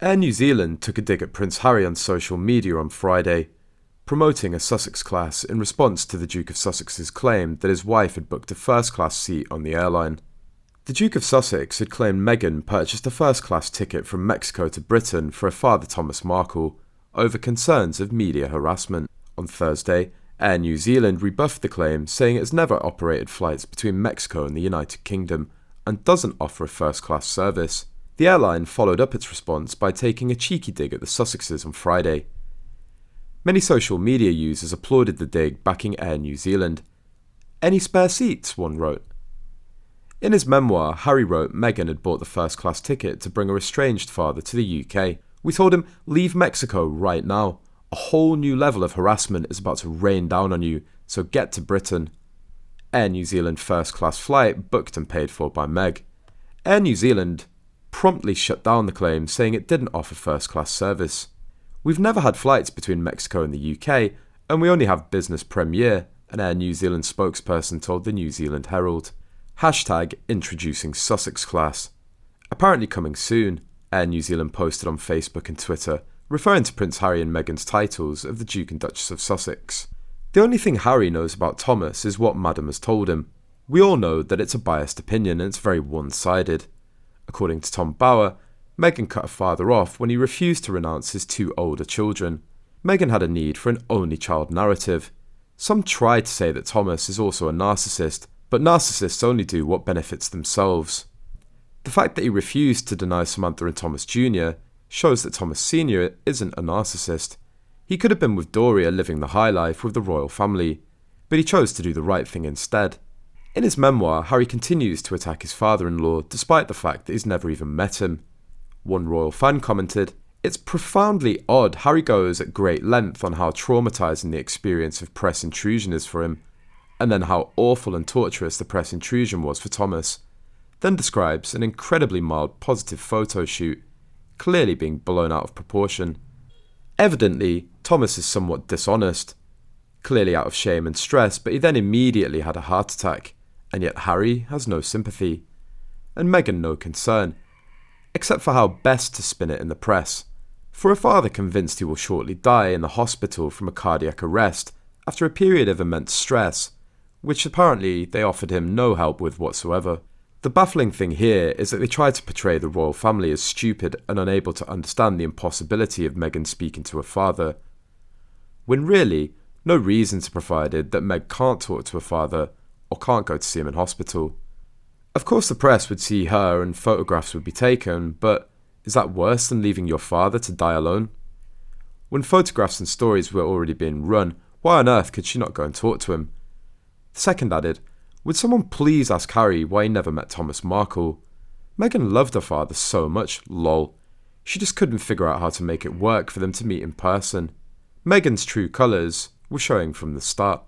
Air New Zealand took a dig at Prince Harry on social media on Friday, promoting a Sussex class in response to the Duke of Sussex's claim that his wife had booked a first-class seat on the airline. The Duke of Sussex had claimed Meghan purchased a first-class ticket from Mexico to Britain for her father Thomas Markle over concerns of media harassment. On Thursday, Air New Zealand rebuffed the claim, saying it has never operated flights between Mexico and the United Kingdom and doesn't offer a first-class service. The airline followed up its response by taking a cheeky dig at the Sussexes on Friday. Many social media users applauded the dig, backing Air New Zealand. "Any spare seats?" one wrote. In his memoir, Harry wrote Meghan had bought the first-class ticket to bring her estranged father to the UK. "We told him, leave Mexico right now. A whole new level of harassment is about to rain down on you, so get to Britain." Air New Zealand first-class flight booked and paid for by Meg. Air New Zealand promptly shut down the claim, saying it didn't offer first-class service. "We've never had flights between Mexico and the UK, and we only have business Premier," an Air New Zealand spokesperson told the New Zealand Herald. #introducing Sussex class. Apparently coming soon, Air New Zealand posted on Facebook and Twitter, referring to Prince Harry and Meghan's titles of the Duke and Duchess of Sussex. The only thing Harry knows about Thomas is what Madam has told him. We all know that it's a biased opinion and it's very one-sided. According to Tom Bauer, Meghan cut her father off when he refused to renounce his two older children. Meghan had a need for an only child narrative. Some try to say that Thomas is also a narcissist, but narcissists only do what benefits themselves. The fact that he refused to deny Samantha and Thomas Jr. shows that Thomas Sr. isn't a narcissist. He could have been with Doria living the high life with the royal family, but he chose to do the right thing instead. In his memoir, Harry continues to attack his father-in-law despite the fact that he's never even met him. One royal fan commented, "It's profoundly odd Harry goes at great length on how traumatising the experience of press intrusion is for him, and then how awful and torturous the press intrusion was for Thomas, then describes an incredibly mild positive photo shoot, clearly being blown out of proportion. Evidently, Thomas is somewhat dishonest, clearly out of shame and stress, but he then immediately had a heart attack, and yet Harry has no sympathy, and Meghan no concern, except for how best to spin it in the press. For a father convinced he will shortly die in the hospital from a cardiac arrest after a period of immense stress, which apparently they offered him no help with whatsoever. The baffling thing here is that they tried to portray the royal family as stupid and unable to understand the impossibility of Meghan speaking to her father, when really, no reasons are provided that Meg can't talk to her father or can't go to see him in hospital. Of course the press would see her and photographs would be taken, but is that worse than leaving your father to die alone? When photographs and stories were already being run, why on earth could she not go and talk to him? The second added, "Would someone please ask Harry why he never met Thomas Markle? Meghan loved her father so much, lol. She just couldn't figure out how to make it work for them to meet in person. Meghan's true colours were showing from the start."